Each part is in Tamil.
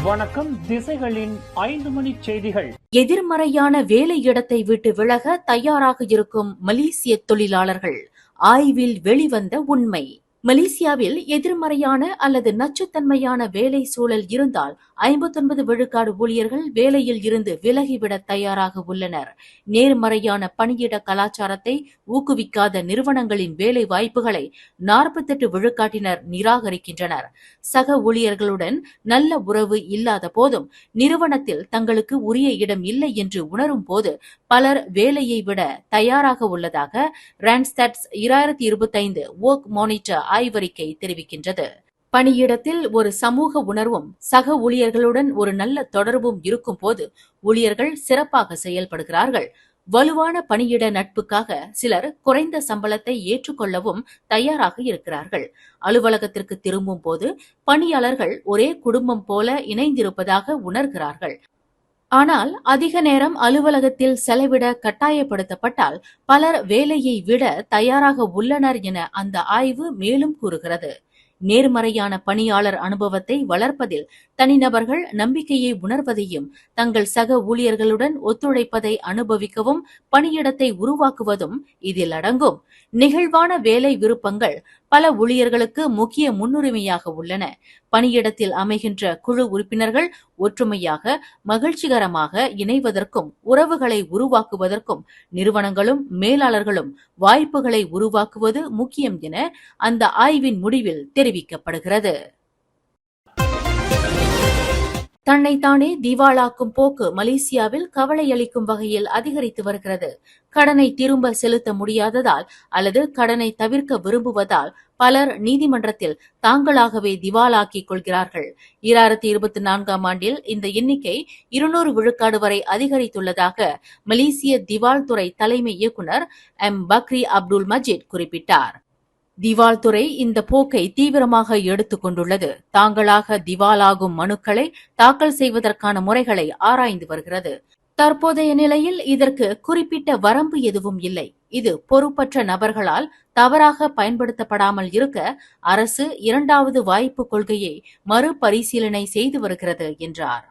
வணக்கம். திசைகளின் 5 மணி செய்திகள். எதிர்மறையான வேலையிடத்தை விட்டு விலக தயாராக இருக்கும் மலேசிய தொழிலாளர்கள். ஆய்வில் வெளிவந்த உண்மை. மலேசியாவில் எதிர்மறையான அல்லது நச்சுத்தன்மையான வேலை சூழல் இருந்தால் 59 விழுக்காடு ஊழியர்கள் வேலையில் இருந்து விலகிவிட தயாராக உள்ளனர். நேர்மறையான பணியிட கலாச்சாரத்தை ஊக்குவிக்காத நிறுவனங்களின் வேலை வாய்ப்புகளை 48 விழுக்காட்டினர் நிராகரிக்கின்றனர். சக ஊழியர்களுடன் நல்ல உறவு இல்லாத போதும் நிறுவனத்தில் தங்களுக்கு உரிய இடம் இல்லை என்று உணரும் போது பலர் வேலையை விட தயாராக உள்ளதாக ராண்ட்ஸ்டாட்ஸ் 2025 வொர்க் மானிட்டர் ஆய்வறிக்கை தெரிவிக்கின்றது. பணியிடத்தில் ஒரு சமூக உணர்வும் சக ஊழியர்களுடன் ஒரு நல்ல தொடர்பும் இருக்கும் போது ஊழியர்கள் சிறப்பாக செயல்படுகிறார்கள். வலுவான பணியிட நட்புக்காக சிலர் குறைந்த சம்பளத்தை ஏற்றுக்கொள்ளவும் தயாராக இருக்கிறார்கள். அலுவலகத்திற்கு திரும்பும் போது பணியாளர்கள் ஒரே குடும்பம் போல இணைந்திருப்பதாக உணர்கிறார்கள். ஆனால் அதிக நேரம் அலுவலகத்தில் செலவிட கட்டாயப்படுத்தப்பட்டால் பலர் வேலையை விட தயாராக உள்ளனர் என அந்த ஆய்வு மேலும் கூறுகிறது. நேர்மறையான பணியாளர் அனுபவத்தை வளர்ப்பதில் தனிநபர்கள் நம்பிக்கையை உணர்வதையும் தங்கள் சக ஊழியர்களுடன் ஒத்துழைப்பதை அனுபவிக்கவும் பணியிடத்தை உருவாக்குவதும் இதில் அடங்கும். நெகிழ்வான வேலை விருப்பங்கள் பல ஊழியர்களுக்கு முக்கிய முன்னுரிமையாக உள்ளன. பணியிடத்தில் அமைகின்ற குழு உறுப்பினர்கள் ஒற்றுமையாக மகிழ்ச்சிகரமாக இணைவதற்கும் உறவுகளை உருவாக்குவதற்கும் நிறுவனங்களும் மேலாளர்களும் வாய்ப்புகளை உருவாக்குவது முக்கியம் என அந்த ஆய்வின் முடிவில் தெரிவிக்கப்படுகிறது. தன்னைத்தானே திவாலாக்கும் போக்கு மலேசியாவில் கவலையளிக்கும் வகையில் அதிகரித்து வருகிறது. கடனை திரும்ப செலுத்த முடியாததால் அல்லது கடனை தவிர்க்க விரும்புவதால் பலர் நீதிமன்றத்தில் தாங்களாகவே திவாலாக்கிக் கொள்கிறார்கள். 2024 ஆண்டில் இந்த எண்ணிக்கை 200 விழுக்காடு வரை அதிகரித்துள்ளதாக மலேசிய திவால் துறை தலைமை இயக்குநர் பக்ரி அப்துல் மஜீத் குறிப்பிட்டார். திவால் துறை இந்த போக்கை தீவிரமாக எடுத்துக் கொண்டுள்ளது. தாங்களாக திவாலாகும் மனுக்களை தாக்கல் செய்வதற்கான முறைகளை ஆராய்ந்து வருகிறது. தற்போதைய நிலையில் இதற்கு குறிப்பிட்ட வரம்பு எதுவும் இல்லை. இது பொறுப்பற்ற நபர்களால் தவறாக பயன்படுத்தப்படாமல் இருக்க அரசு 2வது வாய்ப்பு கொள்கையை மறுபரிசீலனை செய்து வருகிறது என்றார்.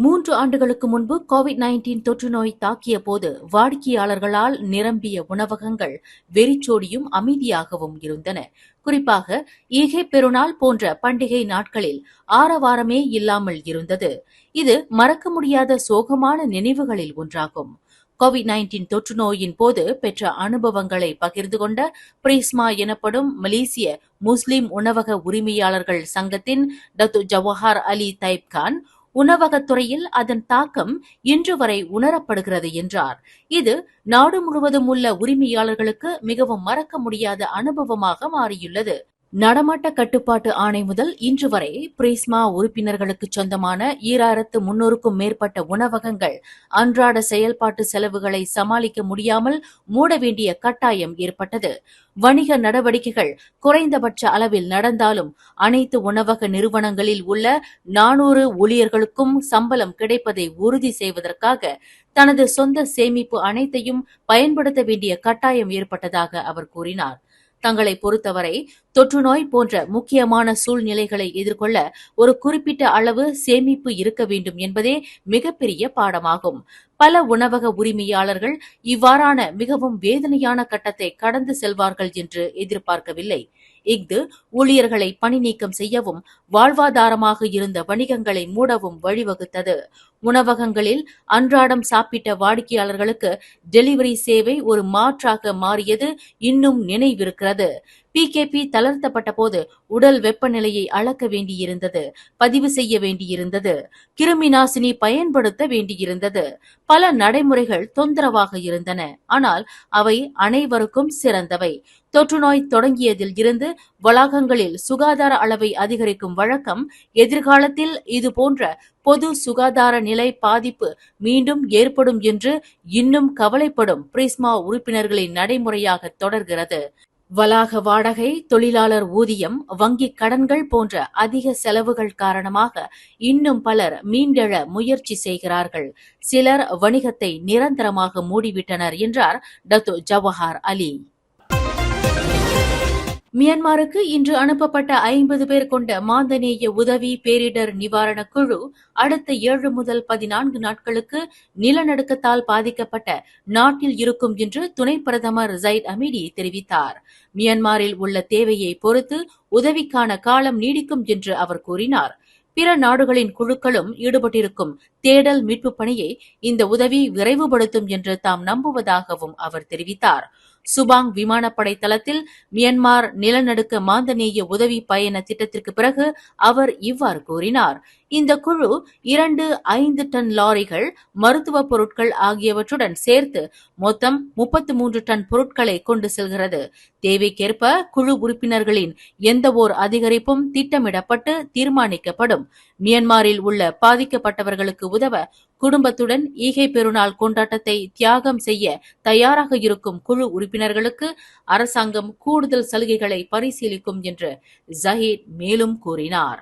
3 ஆண்டுகளுக்கு முன்பு கோவிட்-19 தொற்று நோய் தாக்கிய போது வாடிக்கையாளர்களால் நிரம்பிய உணவகங்கள் வெறிச்சோடியும் அமைதியாகவும் இருந்தன. குறிப்பாக ஈகை பெருநாள் போன்ற பண்டிகை நாட்களில் ஆரவாரமே இல்லாமல் இருந்தது. இது மறக்க முடியாத சோகமான நினைவுகளில் ஒன்றாகும். கோவிட்-19 தொற்று நோயின் போது பெற்ற அனுபவங்களை பகிர்ந்து கொண்ட பிரிஸ்மா எனப்படும் மலேசிய முஸ்லிம் உணவக உரிமையாளர்கள் சங்கத்தின் டத்து ஜவஹர் அலி தைப் கான், உணவகத்துறையில் அதன் தாக்கம் இன்று வரை உணரப்படுகிறது என்றார். இது நாடு முழுவதும் உள்ள உரிமையாளர்களுக்கு மிகவும் மறக்க முடியாத அனுபவமாக மாறியுள்ளது. நடமாட்ட கட்டுப்பாட்டு ஆணை முதல் இன்று வரை பிரிஸ்மா உறுப்பினர்களுக்கு சொந்தமான 2300க்கும் மேற்பட்ட உணவகங்கள் அன்றாட செயல்பாட்டு செலவுகளை சமாளிக்க முடியாமல் மூட வேண்டிய கட்டாயம் ஏற்பட்டது. வணிக நடவடிக்கைகள் குறைந்தபட்ச அளவில் நடந்தாலும் அனைத்து உணவக நிறுவனங்களில் உள்ள 400 ஊழியர்களுக்கும் சம்பளம் கிடைப்பதை உறுதி செய்வதற்காக தனது சொந்த சேமிப்பு அனைத்தையும் பயன்படுத்த வேண்டிய கட்டாயம் ஏற்பட்டதாக அவர் கூறினார். தங்களை பொறுத்தவரை தொற்று நோய் போன்ற முக்கியமான சூழ்நிலைகளை எதிர்கொள்ள ஒரு குறிப்பிட்ட அளவு சேமிப்பு இருக்க வேண்டும் என்பதே மிகப்பெரிய பாடமாகும். பல உணவக உரிமையாளர்கள் இவ்வாறான மிகவும் வேதனையான கட்டத்தை கடந்து செல்வார்கள் என்று எதிர்பார்க்கவில்லை. இஃது ஊழியர்களை பணி நீக்கம் செய்யவும் வாழ்வாதாரமாக இருந்த வணிகங்களை மூடவும் வழிவகுத்தது. உணவகங்களில் அன்றாடம் சாப்பிட்ட வாடிக்கையாளர்களுக்கு டெலிவரி சேவை ஒரு மாற்றாக மாறியது இன்னும் நினைவிருக்கிறது. PKP தளர்த்தப்பட்ட போது உடல் வெப்பநிலையை அளக்க வேண்டியிருந்தது, பதிவு செய்ய வேண்டியிருந்தது, கிருமி நாசினி பயன்படுத்த வேண்டியிருந்தது. பல நடைமுறைகள் தொந்தரவாக இருந்தன. ஆனால் அவை அனைவருக்கும் சிறந்தவை. தொற்று நோய் தொடங்கியதில் இருந்து வளாகங்களில் சுகாதார அளவை அதிகரிக்கும் வழக்கம் எதிர்காலத்தில் இதுபோன்ற பொது சுகாதார நிலை பாதிப்பு மீண்டும் ஏற்படும் என்று இன்னும் கவலைப்படும் பிரிஸ்மா உறுப்பினர்களின் நடைமுறையாக தொடர்கிறது. வளாக வாடகை, தொழிலாளர் ஊதியம், வங்கிக் கடன்கள் போன்ற அதிக செலவுகள் காரணமாக இன்னும் பலர் மீண்டெழ முயற்சி செய்கிறார்கள். சிலர் வணிகத்தை நிரந்தரமாக மூடிவிட்டனர் என்றார் டத்து ஜவஹர் அலி. மியான்மருக்கு இன்று அனுப்பப்பட்ட 50 பேர் கொண்ட மாந்தநேய உதவி பேரிடர் நிவாரணக் குழு அடுத்த 7 முதல் 14 நாட்களுக்கு நிலநடுக்கத்தால் பாதிக்கப்பட்ட நாட்டில் இருக்கும் என்று துணை பிரதமர் ஜயிட் அமீடி தெரிவித்தார். மியான்மரில் உள்ள தேவையை பொறுத்து உதவிக்கான காலம் நீடிக்கும் என்று அவர் கூறினார். பிற நாடுகளின் குழுக்களும் ஈடுபட்டிருக்கும் தேடல் மீட்புப் பணியை இந்த உதவி விரைவுபடுத்தும் என்று தாம் நம்புவதாகவும் அவர் தெரிவித்தார். சுபாங் விமானப்படை தளத்தில் மியான்மர் நிலநடுக்க மாந்தநேய உதவி பயண திட்டத்திற்கு பிறகு அவர் இவ்வாறு கூறினார். இந்த குழு 2 டன் லாரிகள், மருத்துவப் பொருட்கள் ஆகியவற்றுடன் சேர்த்து மொத்தம் 33 டன் பொருட்களை கொண்டு செல்கிறது. தேவைக்கேற்ப குழு உறுப்பினர்களின் எந்தவோர் அதிகரிப்பும் திட்டமிடப்பட்டு தீர்மானிக்கப்படும். மியான்மரில் உள்ள பாதிக்கப்பட்டவர்களுக்கு உதவ குடும்பத்துடன் ஈகை பெருநாள் கொண்டாட்டத்தை தியாகம் செய்ய தயாராக இருக்கும் குழு உறுப்பினர்களுக்கு அரசாங்கம் கூடுதல் சலுகைகளை பரிசீலிக்கும் என்று ஜஹீத் மேலும் கூறினார்.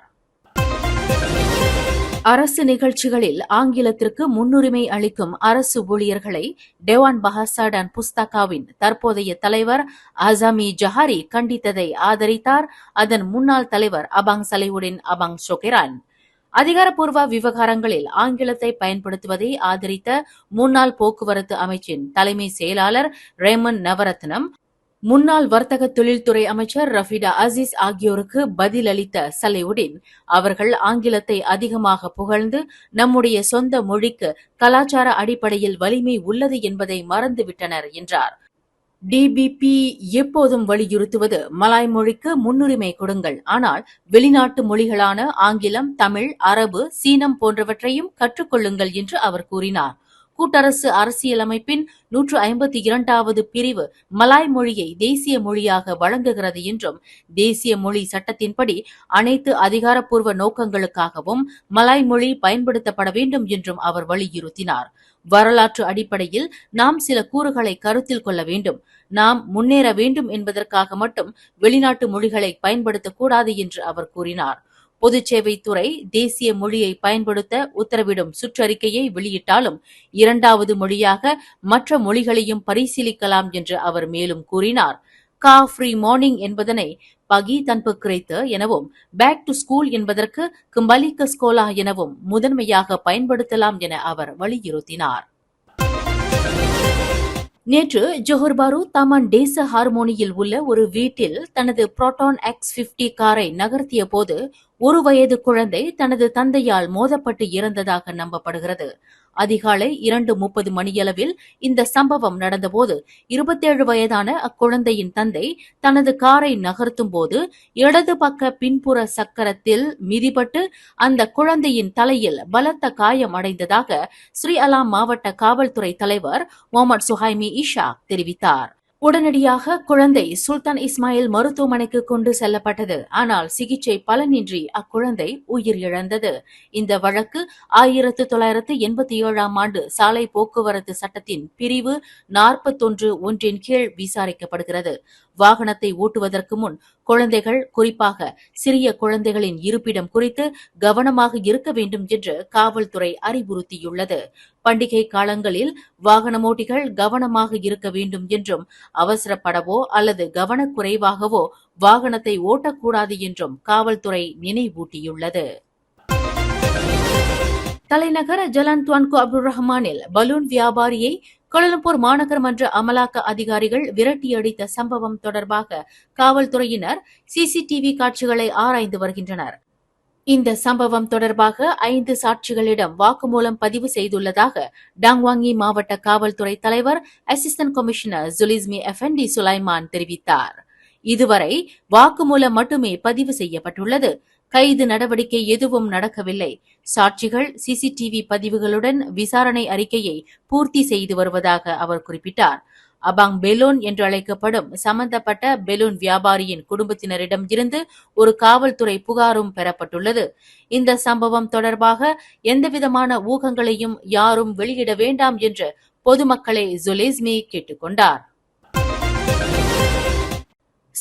அரசு நிகழ்ச்சிகளில் ஆங்கிலத்திற்கு முன்னுரிமை அளிக்கும் அரசு ஊழியர்களை டெவான் பஹாசா டான் புஸ்தகாவின் தற்போதைய தலைவர் அசாமி ஜஹாரி கண்டித்ததை ஆதரித்தார் அதன் முன்னாள் தலைவர் அபாங் சலைவுடின் அபாங் ஷோகெரான். அதிகாரப்பூர்வ விவகாரங்களில் ஆங்கிலத்தை பயன்படுத்துவதை ஆதரித்த முன்னாள் போக்குவரத்து அமைச்சின் தலைமை செயலாளர் ரேமன் நவரத்னம், முன்னாள் வர்த்தக தொழில்துறை அமைச்சர் ரஃபீடா அசீஸ் ஆகியோருக்கு பதிலளித்த சலைவுடின், அவர்கள் ஆங்கிலத்தை அதிகமாக புகழ்ந்து நம்முடைய சொந்த மொழிக்கு கலாச்சார அடிப்படையில் வலிமை உள்ளது என்பதை மறந்துவிட்டனர் என்றார். டிபிபி எப்போதும் வலியுறுத்துவது மலாய் மொழிக்கு முன்னுரிமை கொடுங்கள், ஆனால் வெளிநாட்டு மொழிகளான ஆங்கிலம், தமிழ், அரபு, சீனம் போன்றவற்றையும் கற்றுக்கொள்ளுங்கள் என்று அவர் கூறினார். கூட்டரசு அரசியலமைப்பின் 152வது பிரிவு மலாய் மொழியை தேசிய மொழியாக வழங்குகிறது என்றும், தேசிய மொழி சட்டத்தின்படி அனைத்து அதிகாரப்பூர்வ நோக்கங்களுக்காகவும் மலாய் மொழி பயன்படுத்தப்பட வேண்டும் என்றும் அவர் வலியுறுத்தினார். வரலாற்று அடிப்படையில் நாம் சில கூறுகளை கருத்தில் கொள்ள வேண்டும். நாம் முன்னேற வேண்டும் என்பதற்காக மட்டும் வெளிநாட்டு மொழிகளை பயன்படுத்தக்கூடாது என்று அவர் கூறினார். பொதுச்சேவைத்துறை தேசிய மொழியை பயன்படுத்த உத்தரவிடும் சுற்றறிக்கையை வெளியிட்டாலும் 2வது மொழியாக மற்ற மொழிகளையும் பரிசீலிக்கலாம் என்று அவர் மேலும் கூறினார். கா ஃப்ரீ மார்னிங் என்பதனை பகி தன்பு கிரைத்து எனவும், பேக் டு ஸ்கூல் என்பதற்கு கும்பலிக்க ஸ்கோலா எனவும் முதன்மையாக பயன்படுத்தலாம் என அவர் வலியுறுத்தினார். நேற்று ஜோஹர் பாரு தமான் டேச ஹார்மோனியில் உள்ள ஒரு வீட்டில் தனது புரோட்டான் X50 காரை நகர்த்திய போது 1 வயது குழந்தை தனது தந்தையால் மோதப்பட்டு இறந்ததாக நம்பப்படுகிறது. அதிகாலை 2:30 மணியளவில் இந்த சம்பவம் நடந்தபோது 27 வயதான அக்குழந்தையின் தந்தை தனது காரை நகர்த்தும் போது இடது பக்க பின்புற சக்கரத்தில் மிதிபட்டு அந்த குழந்தையின் தலையில் பலத்த காயம் அடைந்ததாக ஸ்ரீ அலாம் மாவட்ட காவல்துறை தலைவர் முகமது சுஹைமி இஷாக் தெரிவித்தார். உடனடியாக குழந்தை சுல்தான் இஸ்மாயில் மருத்துவமனைக்கு கொண்டு செல்லப்பட்டது. ஆனால் சிகிச்சை பலனின்றி அக்குழந்தை உயிரிழந்தது. இந்த வழக்கு 1987ஆம் ஆண்டு சாலை போக்குவரத்து சட்டத்தின் பிரிவு 41(1) கீழ் விசாரிக்கப்படுகிறது. வாகனத்தை ஓட்டுவதற்கு முன் குழந்தைகள், குறிப்பாக சிறிய குழந்தைகளின் இருப்பிடம் குறித்து கவனமாக இருக்க வேண்டும் என்று காவல்துறை அறிவுறுத்தியுள்ளது. பண்டிகை காலங்களில் வாகனமோட்டிகள் கவனமாக இருக்க வேண்டும் என்றும், அவசரப்படவோ அல்லது கவனக்குறைவாகவோ வாகனத்தை ஓட்டக்கூடாது என்றும் காவல்துறை நினைவூட்டியுள்ளது. தலைநகர் ஜலான் துவான்கு அப்துல் ரஹ்மானில் பலூன் வியாபாரியை கோலாலம்பூர் மாநகர் மன்ற அமலாக்க அதிகாரிகள் விரட்டியடித்த சம்பவம் தொடர்பாக காவல்துறையினர் சிசிடிவி காட்சிகளை ஆராய்ந்து வருகின்றனர். இந்த சம்பவம் தொடர்பாக 5 சாட்சிகளிடம் வாக்குமூலம் பதிவு செய்துள்ளதாக டாங்வாங்கி மாவட்ட காவல்துறை தலைவர் அசிஸ்டன்ட் கமிஷனர் ஜுலிஸ்மி எஃபெண்டி சுலைமான் தெரிவித்தார். இதுவரை வாக்குமூலம் மட்டுமே பதிவு செய்யப்பட்டுள்ளது. கைது நடவடிக்கை எதுவும் நடக்கவில்லை. சாட்சிகள் சிசிடிவி பதிவுகளுடன் விசாரணை அறிக்கையை பூர்த்தி செய்து வருவதாக அவர் குறிப்பிட்டார். அபாங் பெலோன் என்று அழைக்கப்படும் சம்பந்தப்பட்ட பெலூன் வியாபாரியின் குடும்பத்தினரிடம் இருந்து ஒரு காவல்துறை புகாரும் பெறப்பட்டுள்ளது. இந்த சம்பவம் தொடர்பாக எந்தவிதமான ஊகங்களையும் யாரும் வெளியிட வேண்டாம் என்று பொதுமக்களை ஜுலிஸ்மி கேட்டுக் கொண்டார்.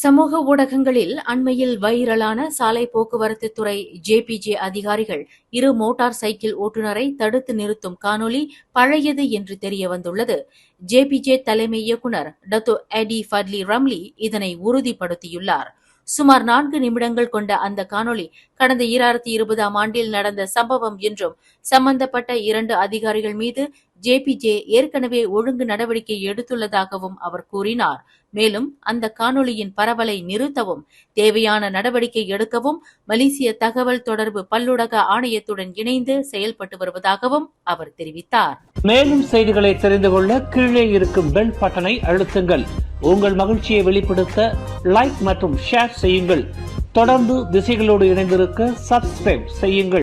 சமூக ஊடகங்களில் அண்மையில் வைரலான சாலை போக்குவரத்து துறை ஜேபிஜே அதிகாரிகள் இரு மோட்டார் சைக்கிள் ஓட்டுநரை தடுத்து நிறுத்தும் காணொலி பழையது என்று தெரியவந்துள்ளது. ஜேபிஜே தலைமை இயக்குநர் டத்தோ எடி ஃபட்லி ரம்லி இதனை உறுதிப்படுத்தியுள்ளார். சுமார் 4 நிமிடங்கள் கொண்ட அந்த காணொலி கடந்த 2020ஆம் ஆண்டில் நடந்த சம்பவம் என்றும் சம்பந்தப்பட்ட 2 அதிகாரிகள் மீது ஜேபிஜே ஏற்கனவே ஒழுங்கு நடவடிக்கை எடுத்துள்ளதாகவும் அவர் கூறினார். மேலும் அந்த காணொலியின் பரவலை நிறுத்தவும் தேவையான நடவடிக்கை எடுக்கவும் மலேசிய தகவல் தொடர்பு பல்லுலக ஆணையத்துடன் இணைந்து செயல்பட்டு வருவதாகவும் அவர் தெரிவித்தார். மேலும் செய்திகளை தெரிந்து கொள்ள கீழே இருக்கும் பெல் பட்டனை அழுத்துங்கள். உங்கள் மகிழ்ச்சியை வெளிப்படுத்த லைக் மற்றும் ஷேர் செய்யுங்கள். தொடர்ந்து திசைகளோடு இணைந்திருக்க சப்ஸ்கிரைப் செய்யுங்கள்.